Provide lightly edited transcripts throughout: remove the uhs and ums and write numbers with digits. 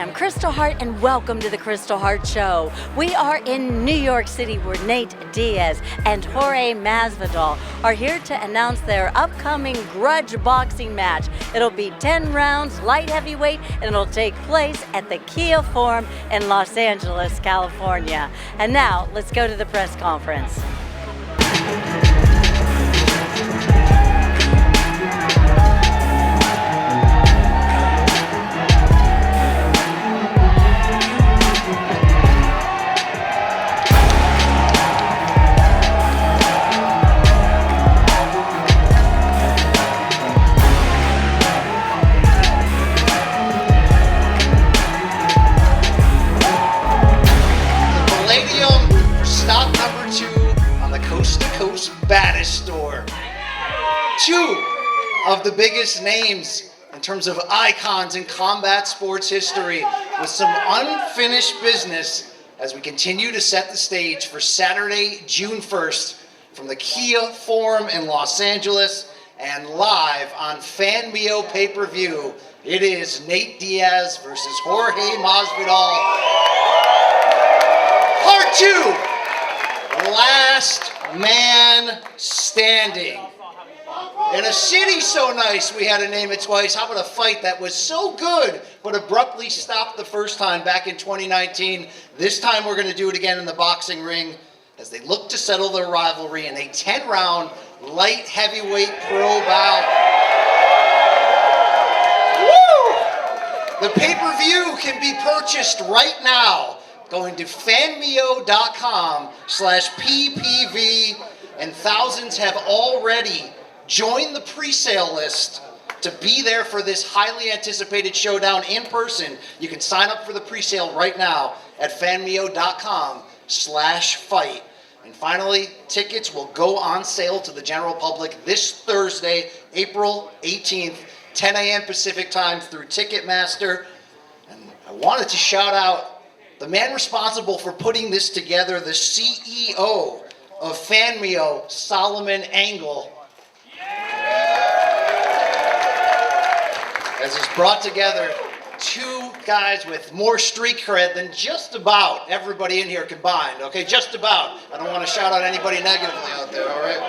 I'm Kristal Hart, and welcome to the Kristal Hart Show. We are in New York City, where Nate Diaz and Jorge Masvidal are here to announce their upcoming Grudge boxing match. It'll be 10 rounds, light heavyweight, and it'll take place at the Kia Forum in Los Angeles, California. And now, let's go to the press conference. Baddest Tour. Two of the biggest names in terms of icons in combat sports history, with some unfinished business as we continue to set the stage for Saturday, June 1st from the Kia Forum in Los Angeles and live on FANMIO pay-per-view. It is Nate Diaz versus Jorge Masvidal. Part 2. Last man standing. In a city so nice, we had to name it twice. How about a fight that was so good, but abruptly stopped the first time back in 2019? This time we're going to do it again in the boxing ring as they look to settle their rivalry in a 10-round light heavyweight pro bout. Woo! The pay-per-view can be purchased right now going to fanmio.com/PPV, and thousands have already joined the pre-sale list to be there for this highly anticipated showdown in person. You can sign up for the pre-sale right now at fanmio.com/fight. And finally, tickets will go on sale to the general public this Thursday, April 18th, 10 a.m. Pacific time through Ticketmaster. And I wanted to shout out the man responsible for putting this together, the CEO of FANMIO, Solomon Angle, as he's brought together two guys with more street cred than just about everybody in here combined, okay? Just about. I don't want to shout out anybody negatively out there, all right?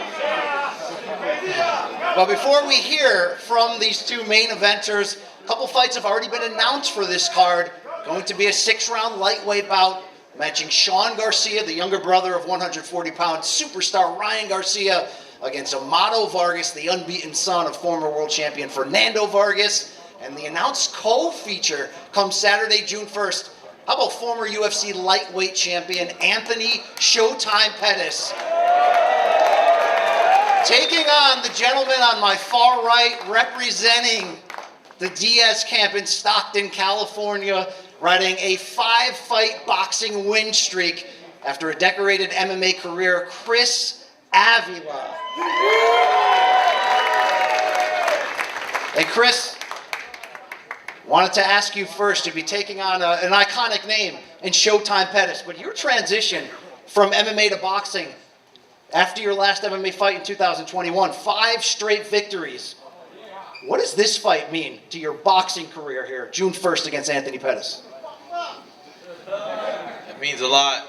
But before we hear from these two main eventers, a couple fights have already been announced for this card. Going to be a 6-round lightweight bout matching Sean Garcia, the younger brother of 140-pound superstar Ryan Garcia, against Amado Vargas, the unbeaten son of former world champion Fernando Vargas. And the announced co-feature comes Saturday, June 1st. How about former UFC lightweight champion Anthony Showtime Pettis taking on the gentleman on my far right, representing the Diaz camp in Stockton, California, riding a 5-fight boxing win streak after a decorated MMA career, Chris Avila. Hey, Chris, wanted to ask you first, to be taking on an iconic name in Showtime Pettis, but your transition from MMA to boxing after your last MMA fight in 2021, 5 straight victories. What does this fight mean to your boxing career here, June 1st against Anthony Pettis? It means a lot.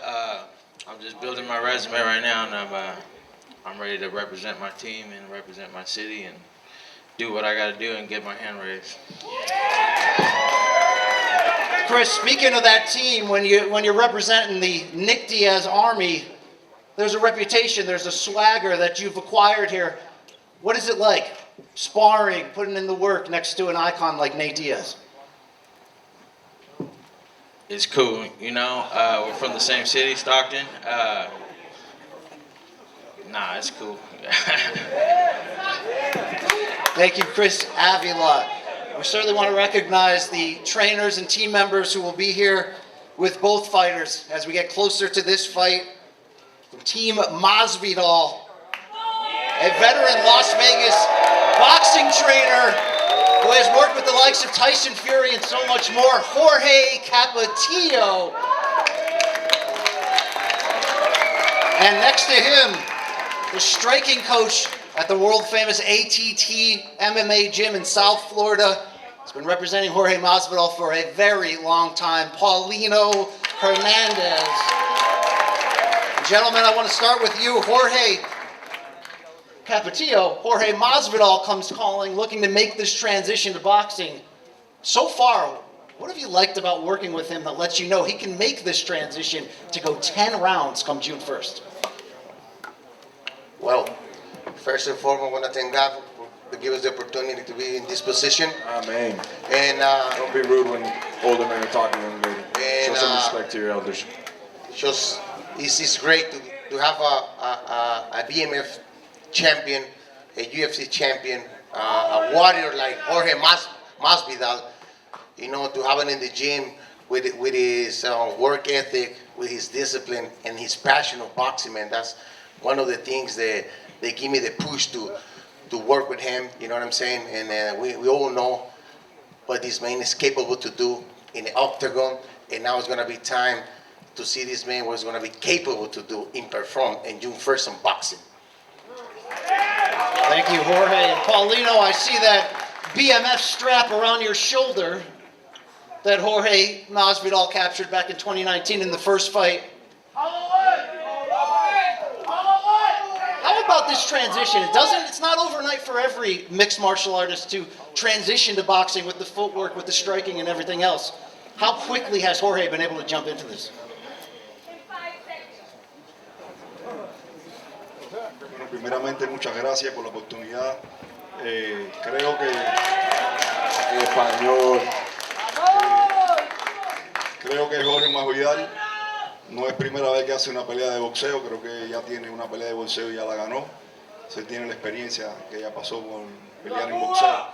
I'm just building my resume right now, and I'm ready to represent my team and represent my city and do what I got to do and get my hand raised. Chris, speaking of that team, when you're representing the Nick Diaz Army, there's a reputation, there's a swagger that you've acquired here. What is it like sparring, putting in the work next to an icon like Nate Diaz? It's cool, you know. We're from the same city, Stockton. It's cool. Thank you, Chris Avila. We certainly want to recognize the trainers and team members who will be here with both fighters as we get closer to this fight. From Team Masvidal, a veteran Las Vegas boxing trainer who has worked with the likes of Tyson Fury and so much more, Jorge Capetillo. And next to him, the striking coach at the world-famous ATT MMA gym in South Florida, He's been representing Jorge Masvidal for a very long time, Paulino Hernandez. Gentlemen, I want to start with you, Jorge Capetillo. Jorge Masvidal comes calling, looking to make this transition to boxing. So far, what have you liked about working with him that lets you know he can make this transition to go 10 rounds come June 1st? Well, first and foremost, I want to thank God to give us the opportunity to be in this position. Amen. And Don't be rude when older men are talking to them, lady. Show And, some respect to your elders. it's great to have a BMF champion, a UFC champion, a warrior like Jorge Masvidal, you know, to have him in the gym with his work ethic, with his discipline, and his passion of boxing, man. That's one of the things that they give me the push to work with him, you know what I'm saying? And we all know what this man is capable to do in the octagon, and now it's going to be time to see this man what he's going to be capable to do in perform in June 1st in boxing. Thank you, Jorge. And Paulino, I see that BMF strap around your shoulder that Jorge Masvidal captured back in 2019 in the first fight. How about this transition? It's not overnight for every mixed martial artist to transition to boxing with the footwork, with the striking and everything else. How quickly has Jorge been able to jump into this? Bueno, primeramente muchas gracias por la oportunidad. Creo que En español. Jorge Masvidal no es primera vez que hace una pelea de boxeo, creo que ya tiene una pelea de boxeo y ya la ganó. Se tiene la experiencia que ya pasó con pelear en boxeo.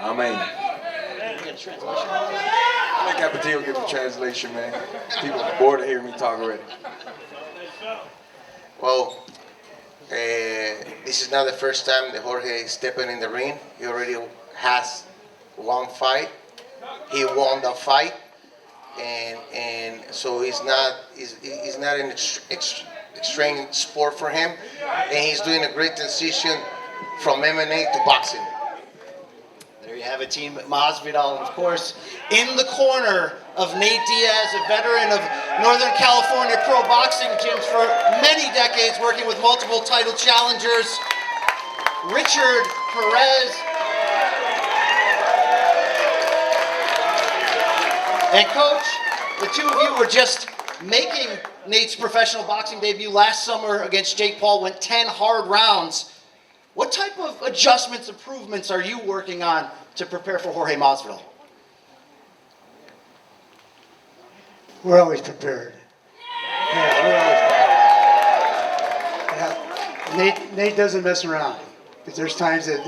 Amen. Let Capetillo give the translation, man. People are bored of hearing me talk already. Well, this is not the first time that Jorge is stepping in the ring. He already has one fight. He won the fight, and so it's not an extreme sport for him, and he's doing a great transition from MMA to boxing. There you have it, Team Masvidal, and of course, in the corner of Nate Diaz, a veteran of Northern California pro boxing gyms for many decades, working with multiple title challengers, Richard Perez. And Coach, the two of you were just making Nate's professional boxing debut last summer against Jake Paul, went 10 hard rounds. What type of adjustments, improvements are you working on to prepare for Jorge Masvidal? We're always prepared. Yeah, we're always prepared. Yeah. Nate doesn't mess around. Because there's times that,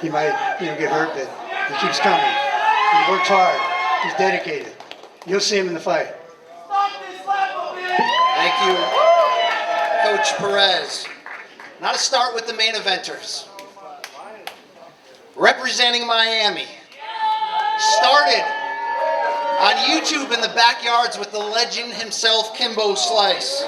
he might, get hurt, but he keeps coming. He works hard. He's dedicated. You'll see him in the fight. Thank you, Coach Perez. Now to start with the main eventers. Representing Miami. Started on YouTube in the backyards with the legend himself, Kimbo Slice.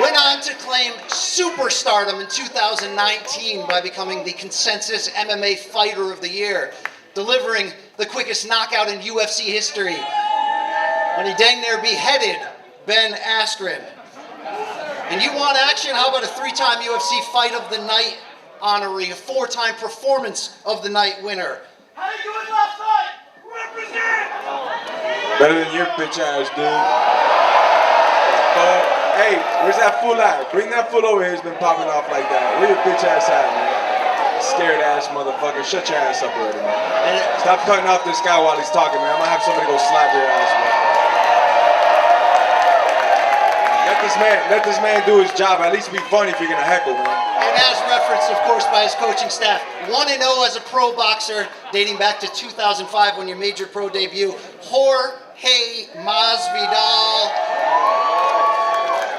Went on to claim superstardom in 2019 by becoming the Consensus MMA Fighter of the Year, delivering the quickest knockout in UFC history when he dang near beheaded Ben Askren. And you want action? How about a 3-time UFC Fight of the Night honoree, a 4-time Performance of the Night winner? How you doing last night? Represent! Better than your bitch ass, dude. Hey, where's that fool at? Bring that fool over here. He's been popping off like that. Where your bitch ass at, man? Scared ass motherfucker. Shut your ass up already, man. Stop cutting off this guy while he's talking, man. I'm gonna have somebody go slap your ass, man. Let this man do his job. At least be funny if you're gonna heckle, man. And as referenced, of course, by his coaching staff, 1-0 as a pro boxer, dating back to 2005 when you made your pro debut, Jorge Masvidal.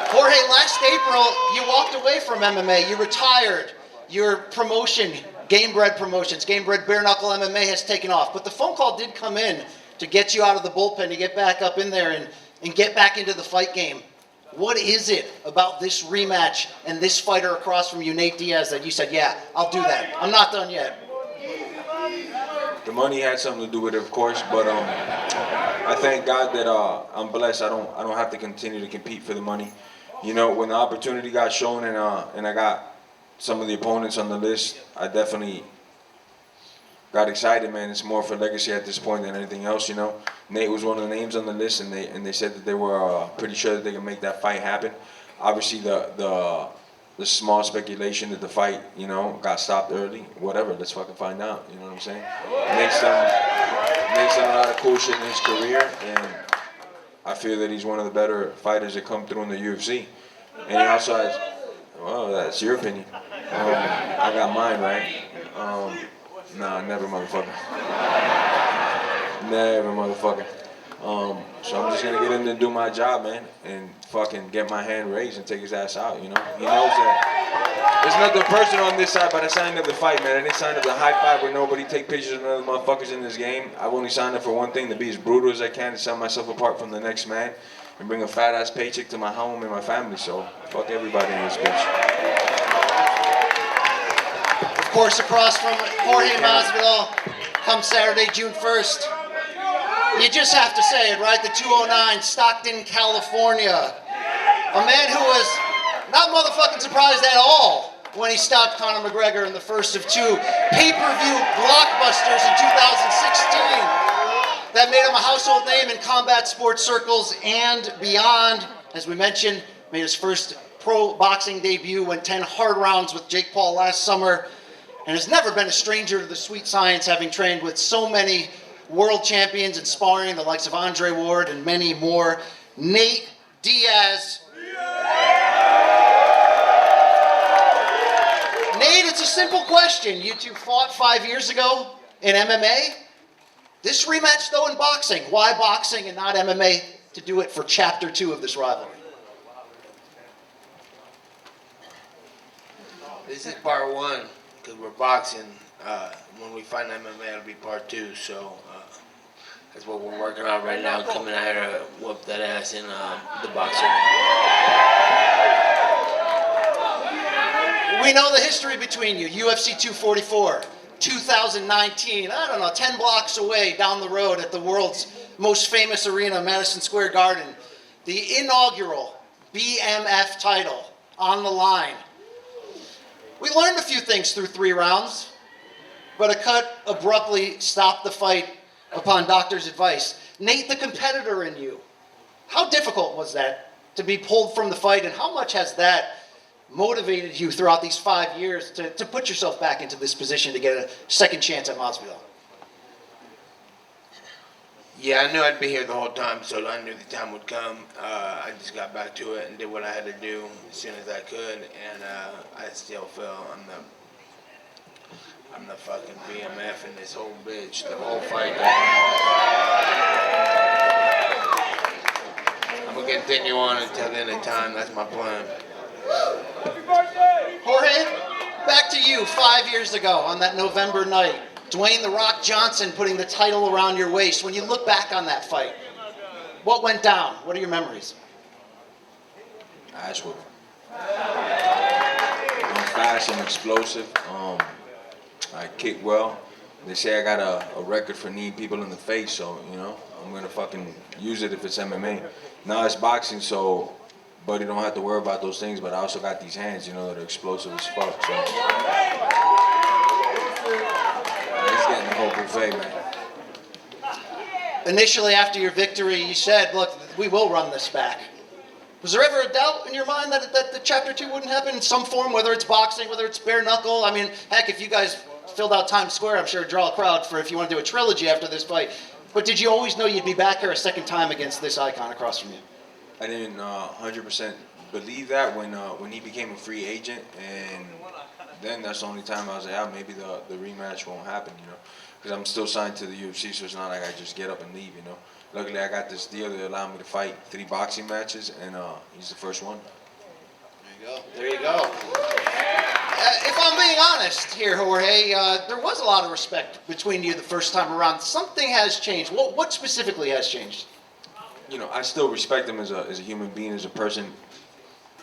Jorge, last April, you walked away from MMA. You retired. Your promotion, Gamebred Promotions, Gamebred Bare Knuckle MMA has taken off. But the phone call did come in to get you out of the bullpen, to get back up in there and get back into the fight game. What is it about this rematch and this fighter across from you, Nate Diaz, that you said, yeah, I'll do that. I'm not done yet. The money had something to do with it, of course, but I thank God that I'm blessed. I don't have to continue to compete for the money. You know, when the opportunity got shown and I got some of the opponents on the list, I definitely got excited, man. It's more for legacy at this point than anything else, you know. Nate was one of the names on the list, and they said that they were pretty sure that they could make that fight happen. Obviously, the small speculation that the fight, you know, got stopped early. Whatever, let's fucking find out. You know what I'm saying? Nate's done a lot of cool shit in his career, and I feel that he's one of the better fighters that come through in the UFC. And he also has, well, that's your opinion. I got mine, right? Nah, never, motherfucker. Never, motherfucker. So I'm just gonna get in there and do my job, man, and fucking get my hand raised and take his ass out, you know? He knows that. There's nothing personal on this side, but I signed up to fight, man. I didn't sign up to high five with nobody, take pictures of other motherfuckers in this game. I've only signed up for one thing, to be as brutal as I can, to set myself apart from the next man, and bring a fat-ass paycheck to my home and my family, so fuck everybody in this bitch. Of course, across from Jorge Masvidal, come Saturday, June 1st. You just have to say it, right? The 209, Stockton, California. A man who was not motherfucking surprised at all when he stopped Conor McGregor in the first of two pay-per-view blockbusters in 2016 that made him a household name in combat sports circles and beyond. As we mentioned, made his first pro boxing debut, went 10 hard rounds with Jake Paul last summer, and has never been a stranger to the sweet science, having trained with so many world champions and sparring, the likes of Andre Ward and many more. Nate Diaz. Nate, it's a simple question. You two fought 5 years ago in MMA. This rematch, though, in boxing. Why boxing and not MMA to do it for chapter 2 of this rivalry? This is part 1, because we're boxing. When we fight MMA, it'll be part 2, so that's what we're working on right now, coming out here to whoop that ass in the boxing. We know the history between you. UFC 244, 2019, I don't know, 10 blocks away down the road at the world's most famous arena, Madison Square Garden. The inaugural BMF title on the line. We learned a few things through 3 rounds, but a cut abruptly stopped the fight upon doctor's advice. Nate, the competitor in you, how difficult was that to be pulled from the fight, and how much has that motivated you throughout these 5 years to put yourself back into this position to get a second chance at Masvidal? Yeah, I knew I'd be here the whole time, so I knew the time would come. I just got back to it and did what I had to do as soon as I could, and I still feel I'm the fucking BMF in this whole bitch, the whole fight. I'm gonna continue on until the end of time. That's my plan. Jorge, back to you 5 years ago on that November night. Dwayne "The Rock" Johnson putting the title around your waist. When you look back on that fight, what went down? What are your memories? Ass whooping. I'm fast and explosive. I kick well. They say I got a record for kneeing people in the face, so, you know, I'm gonna fucking use it if it's MMA. Now it's boxing, so buddy don't have to worry about those things, but I also got these hands, you know, that are explosive as fuck, so. It's getting the whole buffet, man. Initially, after your victory, you said, look, we will run this back. Was there ever a doubt in your mind that the Chapter 2 wouldn't happen in some form, whether it's boxing, whether it's bare knuckle? I mean, heck, if you guys filled out Times Square, I'm sure it'd draw a crowd for if you want to do a trilogy after this fight. But did you always know you'd be back here a second time against this icon across from you? I didn't 100% believe that when he became a free agent, and then that's the only time I was like, maybe the rematch won't happen, you know, because I'm still signed to the UFC, so it's not like I just get up and leave, you know. Luckily, I got this deal that allowed me to fight 3 boxing matches, and he's the first one. There you go. If I'm being honest here, Jorge, there was a lot of respect between you the first time around. Something has changed. What specifically has changed? You know, I still respect him as a human being, as a person.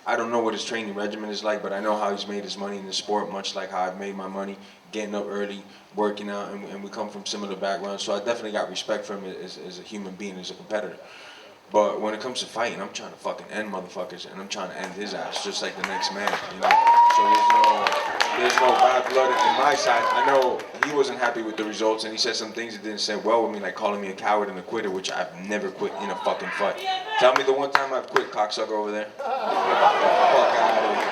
I don't know what his training regimen is like, but I know how he's made his money in the sport, much like how I've made my money, getting up early, working out, and we come from similar backgrounds. So I definitely got respect for him as a human being, as a competitor. But when it comes to fighting, I'm trying to fucking end motherfuckers, and I'm trying to end his ass just like the next man, you know? So there's no bad blood in my side. I know he wasn't happy with the results, and he said some things that didn't sit well with me, like calling me a coward and a quitter, which I've never quit in a fucking fight. Tell me the one time I've quit, cocksucker over there. Get the fuck out of here,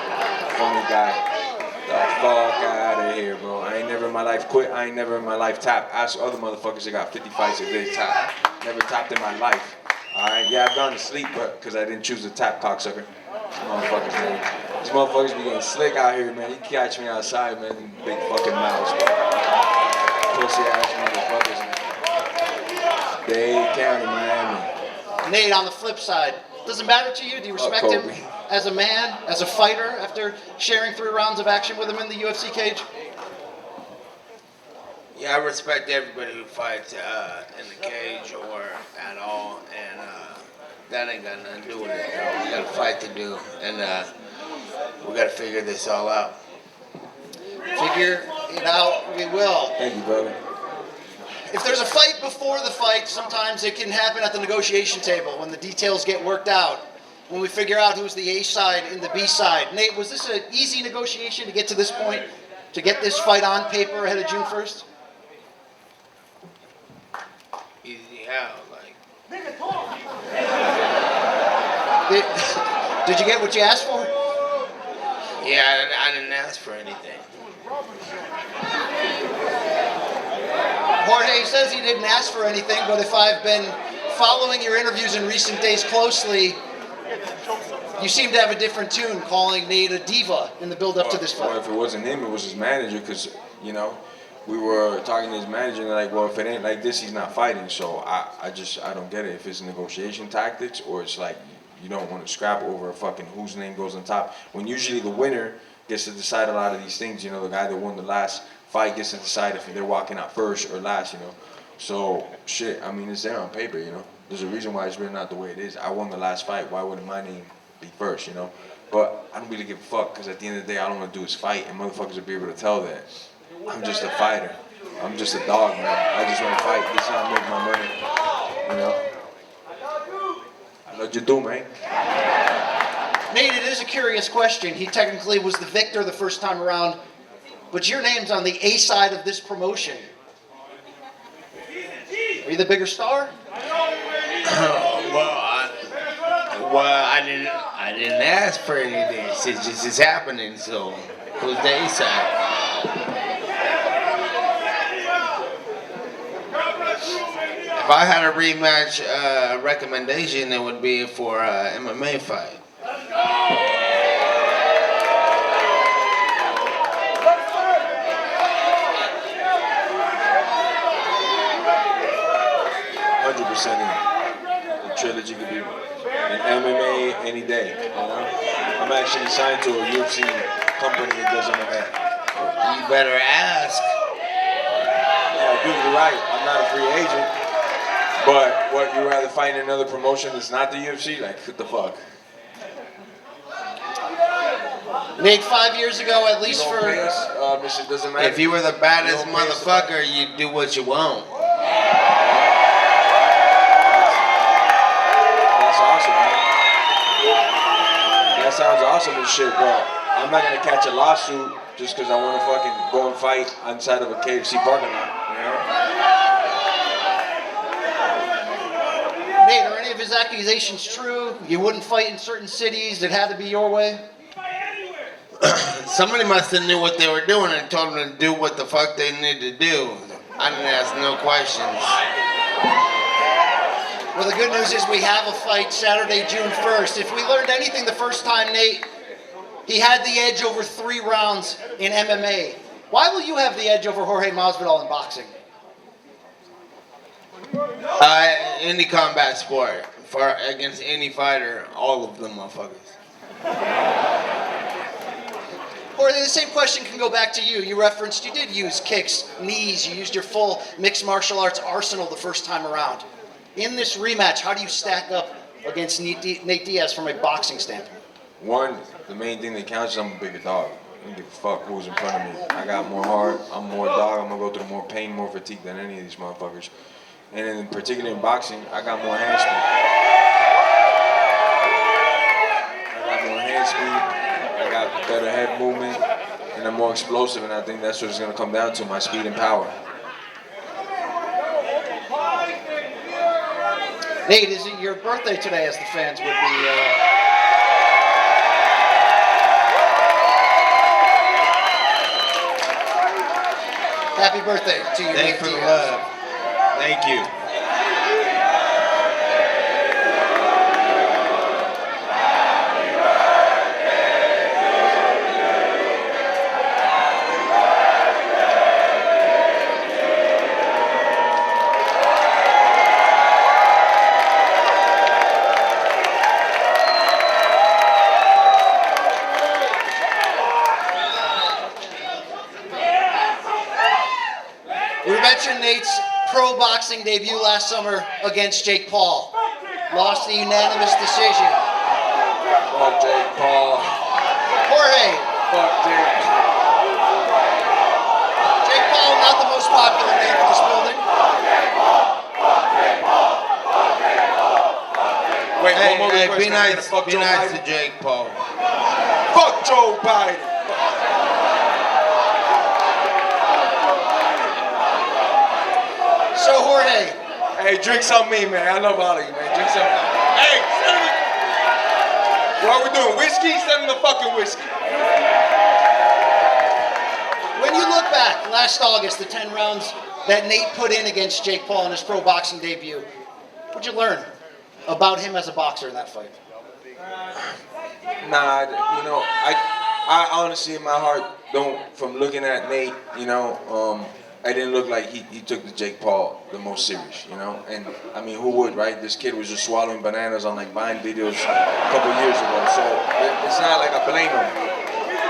funny guy. The fuck out of here, bro. I ain't never in my life quit. I ain't never in my life tapped. Ask other motherfuckers that got 50 fights if they tap. Never tapped in my life. Alright, yeah, I've gone to sleep, but because I didn't choose to tap, cocksucker. Motherfuckers, man. These motherfuckers be getting slick out here, man. You catch me outside, man. Big fucking mouths, man. Pussy ass motherfuckers, man. Dade County, Miami. Nate, on the flip side, does it matter to you? Do you respect him as a man, as a fighter, after sharing 3 rounds of action with him in the UFC cage? Yeah, I respect everybody who fights in the cage or at all, and that ain't got nothing to do with it. We got a fight to do, and we got to figure this all out. Figure it out, we will. Thank you, brother. If there's a fight before the fight, sometimes it can happen at the negotiation table when the details get worked out. When we figure out who's the A side and the B side. Nate, was this an easy negotiation to get to this point? To get this fight on paper ahead of June 1st? Easy how, like. Did you get what you asked for? Yeah, I didn't ask for anything. Jorge says he didn't ask for anything, but if I've been following your interviews in recent days closely, you seem to have a different tune, calling Nate a diva in the build-up to this fight. Well, if it wasn't him, it was his manager, because, you know, we were talking to his manager, and they're like, well, if it ain't like this, he's not fighting. So I don't get it. If it's negotiation tactics, or it's like you don't want to scrap over a fucking whose name goes on top, when usually the winner gets to decide a lot of these things. You know, the guy that won the last fight gets to decide if they're walking out first or last, you know. So, shit, I mean, it's there on paper, you know. There's a reason why it's written out the way it is. I won the last fight. Why wouldn't my name be first, you know? But I don't really give a fuck, because at the end of the day, all I want to do is fight, and motherfuckers will be able to tell that. I'm just a fighter. I'm just a dog, man. I just want to fight. This is how I make my money, you know? I know what you do, man. Nate, it is a curious question. He technically was the victor the first time around, but your name's on the A side of this promotion. Are you the bigger star? I didn't ask for anything. It's just happening. So, who's the A side? If I had a rematch recommendation, it would be for an MMA fight. 100% in. The trilogy could be an MMA any day, you know? I'm actually signed to a UFC company that does MMA. You better ask. Yeah, dude, you're right. I'm not a free agent. But what, you rather fight in another promotion that's not the UFC? Like, what the fuck? Nate, 5 years ago, at least for... It doesn't matter. If you were the baddest motherfucker, you'd do what you want. That's awesome, man. That sounds awesome as shit, but I'm not gonna catch a lawsuit just because I want to fucking go and fight inside of a KFC parking lot, you know? Nate, are any of his accusations true? You wouldn't fight in certain cities, it had to be your way? Somebody must have knew what they were doing and told them to do what the fuck they needed to do. I didn't ask no questions. Well, the good news is we have a fight Saturday, June 1st. If we learned anything the first time, Nate, he had the edge over 3 rounds in MMA. Why will you have the edge over Jorge Masvidal in boxing? Any combat sport, against any fighter, all of them motherfuckers. Or the same question can go back to you. You referenced you did use kicks, knees, you used your full mixed martial arts arsenal the first time around. In this rematch, how do you stack up against Nate Diaz from a boxing standpoint? one, the main thing that counts is I'm a bigger dog. I don't give a fuck who's in front of me. I got more heart, I'm more dog, I'm gonna go through more pain, more fatigue than any of these motherfuckers. And in particular in boxing, I got more hand speed. I got more hand speed, I got better head movement, and I'm more explosive, and I think that's what it's gonna come down to, my speed and power. Nate, is it your birthday today, as the fans would be? Happy birthday to you, Nate. Thanks for the love. Thank you. We mentioned Nate's pro boxing debut last summer against Jake Paul. Lost a unanimous decision. Fuck Jake Paul. Jorge, Fuck Jake. Jake Paul, not the most popular name in this building. Wait, Hey, one more hey, request. be Can I get a nice. fuck Be Joe nice Biden? to Jake Paul. Fuck Joe Biden. So Jorge, Hey, drinks on me, man. I love all of you, man. Drinks on me. Hey, send me. What are we doing? Whiskey? Send me the fucking whiskey. when you look back last August, the 10 rounds that Nate put in against Jake Paul in his pro boxing debut, what'd you learn about him as a boxer in that fight? Nah, you know, I honestly in my heart don't, from looking at Nate, you know, I didn't look like he took the Jake Paul the most serious, you know? And I mean, who would, right? This kid was just swallowing bananas on like Vine videos a couple years ago. So it's not like I blame him.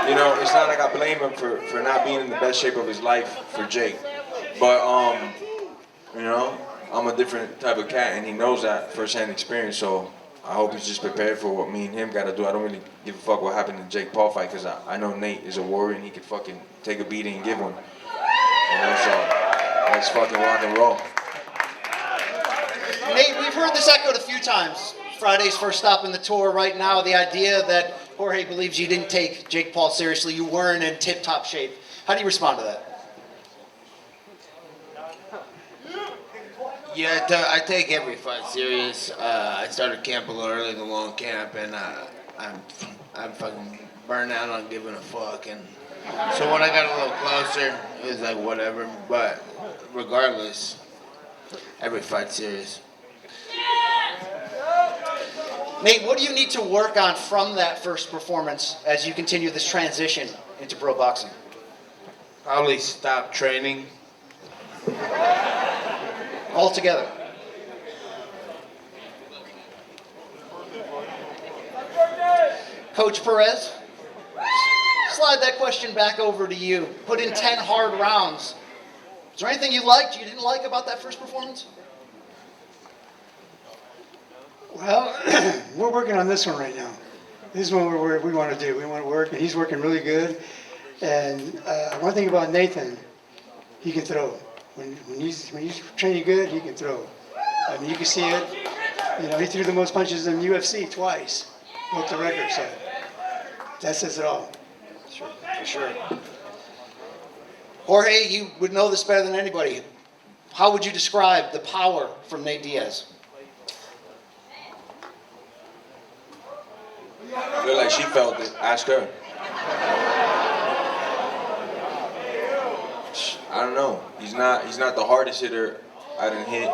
You know, it's not like I blame him for not being in the best shape of his life for Jake. But, you know, I'm a different type of cat, and he knows that firsthand experience. So I hope he's just prepared for what me and him got to do. I don't really give a fuck what happened in the Jake Paul fight, because I know Nate is a warrior and he could fucking take a beating and give one. You know, so let's fucking rock and roll. Nate, we've heard this echoed a few times. Friday's first stop in the tour right now, the idea that Jorge believes you didn't take Jake Paul seriously, you weren't in tip-top shape. How do you respond to that? Yeah, I take every fight serious. I started camp a little early, the long camp, and I'm fucking burned out on giving a fuck. And so when I got a little closer, it was like whatever. But regardless, every fight's serious. Nate, what do you need to work on from that first performance as you continue this transition into pro boxing? Probably stop training. Altogether. Coach Perez, slide that question back over to you. Put in 10 hard rounds. Is there anything you liked, you didn't like about that first performance? Well, we're working on this one right now. This is what we want to do. We want to work, and he's working really good. And one thing about Nathan, he can throw. When he's training good, he can throw. I mean, you can see it. You know, he threw the most punches in UFC twice. Broke the record, so that says it all. Sure, for sure. Jorge, you would know this better than anybody. How would you describe the power from Nate Diaz? Look like she felt it. Ask her. I don't know. He's not the hardest hitter I done hit,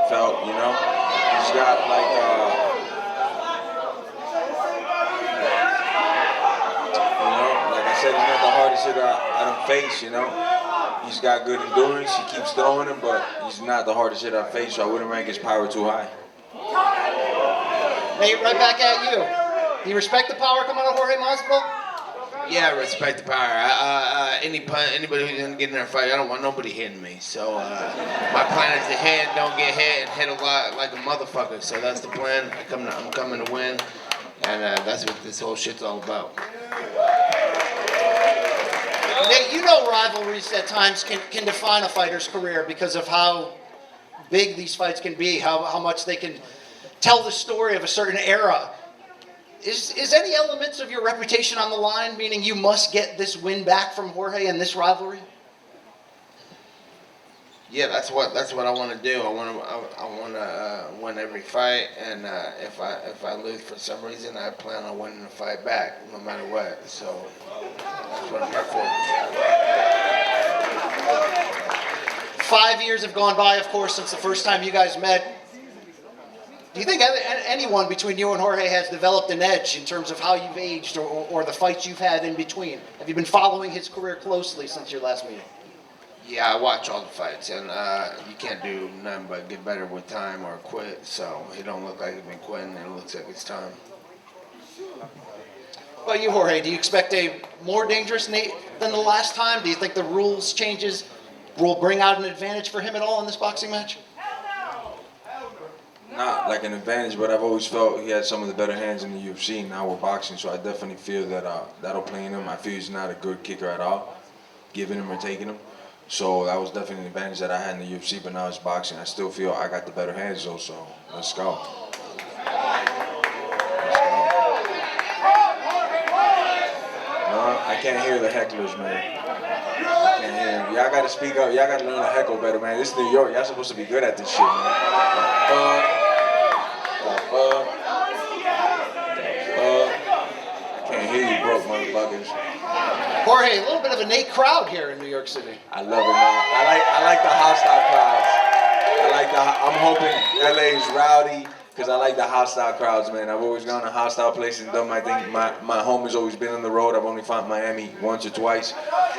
felt, you know? He's got like, you know, like I said, he's not the hardest hitter I done faced, you know? He's got good endurance, he keeps throwing him, but he's not the hardest hitter I faced, so I wouldn't rank his power too high. Nate, right back at you. Do you respect the power coming out of Jorge Masvidal? Yeah, I respect the power. Anybody who's gonna get in there and fight, I don't want nobody hitting me. So my plan is to hit, don't get hit, and hit a lot like a motherfucker. So that's the plan. I'm coming to win. And that's what this whole shit's all about. Nate, you know rivalries at times can define a fighter's career because of how big these fights can be, how much they can tell the story of a certain era. Is any elements of your reputation on the line, meaning you must get this win back from Jorge in this rivalry? Yeah, that's what I want to do. I want to win every fight, and if I lose for some reason, I plan on winning the fight back, no matter what. So that's what I'm here for. 5 years have gone by, of course, since the first time you guys met. Do you think anyone between you and Jorge has developed an edge in terms of how you've aged or the fights you've had in between? Have you been following his career closely since your last meeting? Yeah, I watch all the fights, and you can't do nothing but get better with time or quit. So he don't look like he's been quitting, and it looks like it's time. What about you, Jorge? Do you expect a more dangerous Nate than the last time? Do you think the rules changes will bring out an advantage for him at all in this boxing match? Not like an advantage, but I've always felt he had some of the better hands in the UFC. Now we're boxing, so I definitely feel that that'll play in him. I feel he's not a good kicker at all, giving him or taking him. So that was definitely an advantage that I had in the UFC, but now it's boxing. I still feel I got the better hands though, so let's go. I can't hear the hecklers, man. I can't hear them. Y'all gotta speak up. Y'all gotta learn to heckle better, man. This is New York. Y'all supposed to be good at this shit, man. I can't hear you, broke motherfuckers. Jorge, a little bit of a Nate crowd here in New York City. I love it, man. I like the hostile crowds. I'm hoping LA is rowdy because I like the hostile crowds, man. I've always gone to hostile places and done my thing. My home has always been on the road. I've only fought Miami once or twice,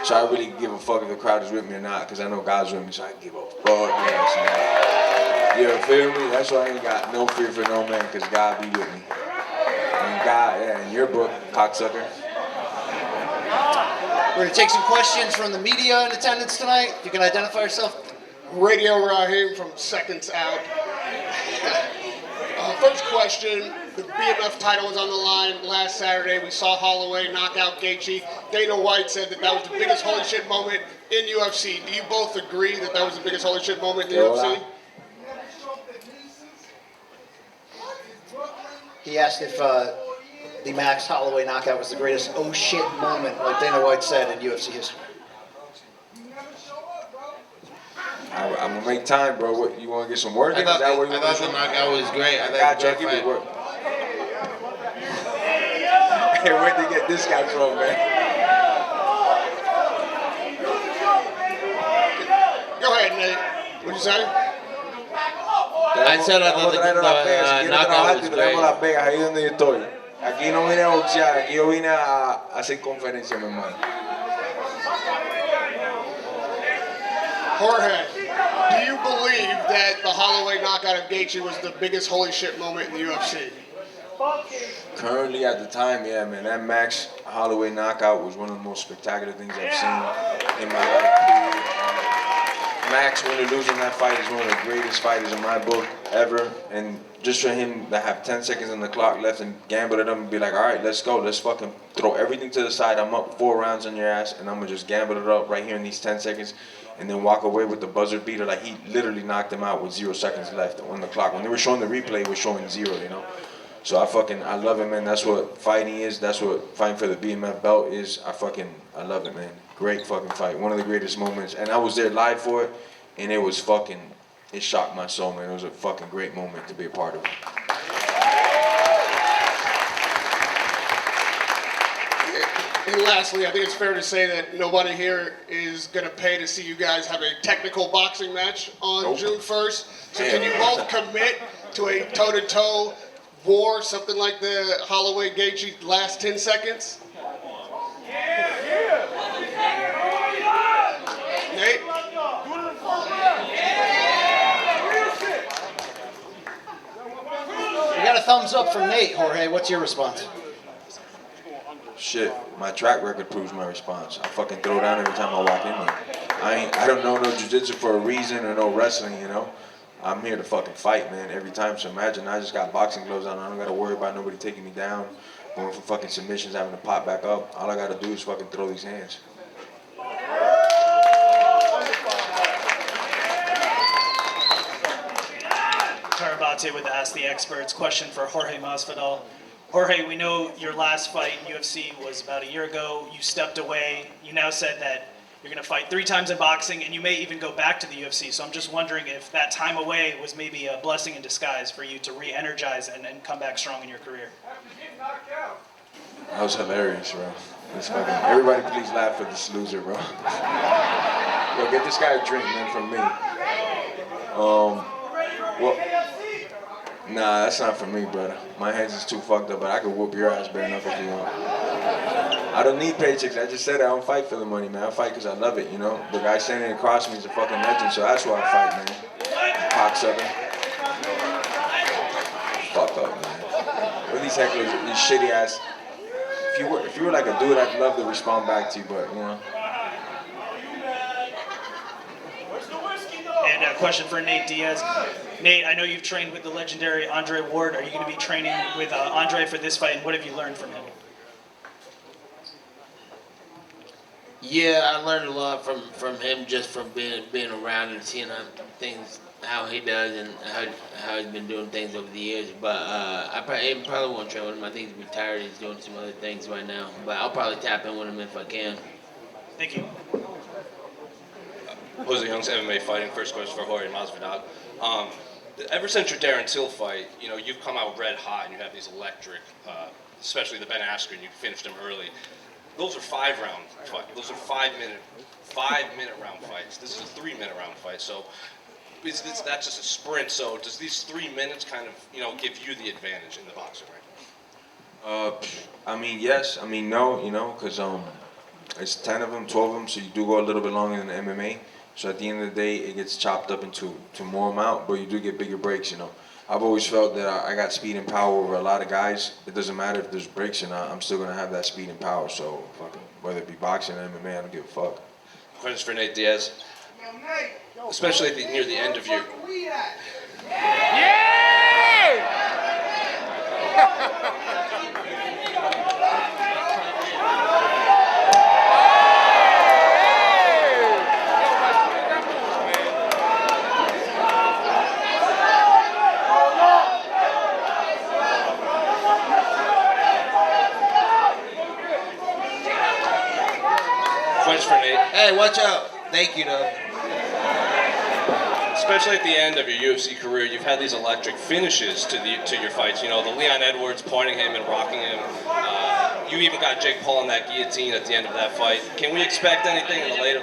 so I really give a fuck if the crowd is with me or not because I know God's with me, so I give a fuck. Yes, man. You feel me? That's why I ain't got no fear for no man because God be with me. And God, yeah, in your book, cocksucker. We're going to take some questions from the media in attendance tonight. If you can identify yourself. Radio Rahim from Seconds Out. First question, the BMF title was on the line last Saturday. We saw Holloway knock out Gaethje. Dana White said that was the biggest holy shit moment in UFC. Do you both agree that was the biggest holy shit moment in the UFC? He asked if the Max Holloway knockout was the greatest oh shit moment, like Dana White said, in UFC history. I'm gonna make time, bro. What, you want to get some work in? I thought the knockout was great. I got you. Give me work. Hey, where'd they get this guy from, man? Go ahead, Nate. What'd you say? I said I thought the knockout was great. Las Vegas, ahí donde yo estoy. Aquí no vine a boxear, aquí yo vine a hacer conferencia, mi hermano. Jorge, do you believe that the Holloway knockout of Gaethje was the biggest holy shit moment in the UFC? Currently, at the time, yeah, man, that Max Holloway knockout was one of the most spectacular things I've seen in my life. Max, winning losing that fight, is one of the greatest fighters in my book ever. And just for him to have 10 seconds on the clock left and gamble it up and be like, all right, let's go. Let's fucking throw everything to the side. I'm up 4 rounds on your ass, and I'm going to just gamble it up right here in these 10 seconds and then walk away with the buzzer beater. Like, he literally knocked him out with 0 seconds left on the clock. When they were showing the replay, it was showing 0, you know? So I love it, man. That's what fighting is. That's what fighting for the BMF belt is. I love it, man. Great fucking fight. One of the greatest moments. And I was there live for it, and it shocked my soul, man. It was a fucking great moment to be a part of. And lastly, I think it's fair to say that nobody here is going to pay to see you guys have a technical boxing match on June 1st. So can you both commit to a toe-to-toe war, something like the Holloway Gaethje last 10 seconds? Nate? We got a thumbs up from Nate. Jorge, what's your response? Shit, my track record proves my response. I fucking throw down every time I walk in there. I don't know no jiu-jitsu for a reason or no wrestling, you know. I'm here to fucking fight, man, every time. So imagine I just got boxing gloves on. I don't got to worry about nobody taking me down, going for fucking submissions, having to pop back up. All I got to do is fucking throw these hands. Tarabate with Ask the Experts. Question for Jorge Masvidal. Jorge, we know your last fight in UFC was about a year ago. You stepped away. You now said that you're going to fight 3 times in boxing, and you may even go back to the UFC. So I'm just wondering if that time away was maybe a blessing in disguise for you to re-energize and come back strong in your career. That was hilarious, bro. Everybody please laugh for this loser, bro. Yo, get this guy a drink, man, from me. Well, nah, that's not for me, brother. My hands is too fucked up, but I could whoop your ass bare enough if you want. I don't need paychecks. I just said I don't fight for the money, man. I fight because I love it, you know? The guy standing across me is a fucking legend, so that's why I fight, man. Cocksucker. Fuck up, man. What are these hecklers, these shitty ass... If you were like a dude, I'd love to respond back to you, but, you know. And a question for Nate Diaz. Nate, I know you've trained with the legendary Andre Ward. Are you going to be training with Andre for this fight, and what have you learned from him? Yeah, I learned a lot from him just from being around and seeing things, how he does and how he's been doing things over the years. But I probably won't train with him. I think he's retired. He's doing some other things right now. But I'll probably tap in with him if I can. Thank you. Jose Young's MMA fighting. First question for Jorge Masvidal. Ever since your Darren Till fight, you know, you've come out red hot and you have these electric, especially the Ben Askren, you finished him early. Those are 5-round fights. Those are 5-minute round fights. This is a 3-minute round fight. So that's just a sprint. So does these 3 minutes kind of, you know, give you the advantage in the boxing ring? I mean, yes. I mean, no, you know, because it's 10 of them, 12 of them, so you do go a little bit longer than the MMA. So at the end of the day, it gets chopped up into more amount, but you do get bigger breaks, you know. I've always felt that I got speed and power over a lot of guys. It doesn't matter if there's breaks or not. I'm still going to have that speed and power. So fucking, whether it be boxing or MMA, I don't give a fuck. Question for Nate Diaz. Especially near the end of your... Question for Nate. Hey, watch out. Thank you, though. Especially at the end of your UFC career, you've had these electric finishes to your fights. You know, the Leon Edwards pointing him and rocking him. You even got Jake Paul in that guillotine at the end of that fight. Can we expect anything in the later?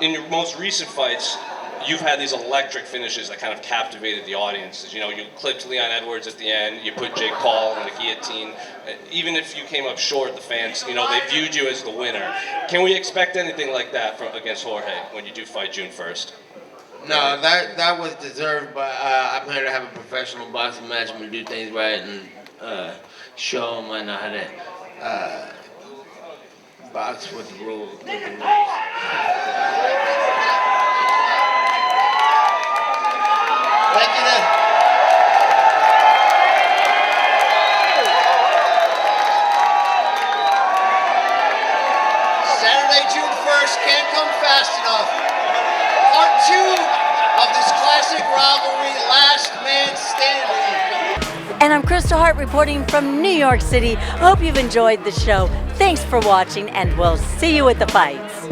In your most recent fights, you've had these electric finishes that kind of captivated the audience. You know, you clipped Leon Edwards at the end, you put Jake Paul in the guillotine. Even if you came up short, the fans, you know, they viewed you as the winner. Can we expect anything like that against Jorge when you do fight June 1st? No, that was deserved, but I'm here to have a professional boxing match. I'm going to do things right and show them I know how to box with the rules. Thank you. Saturday, June 1st, can't come fast enough. Part 2 of this classic rivalry, Last Man Standing. And I'm Kristal Hart reporting from New York City. Hope you've enjoyed the show. Thanks for watching, and we'll see you at the fights.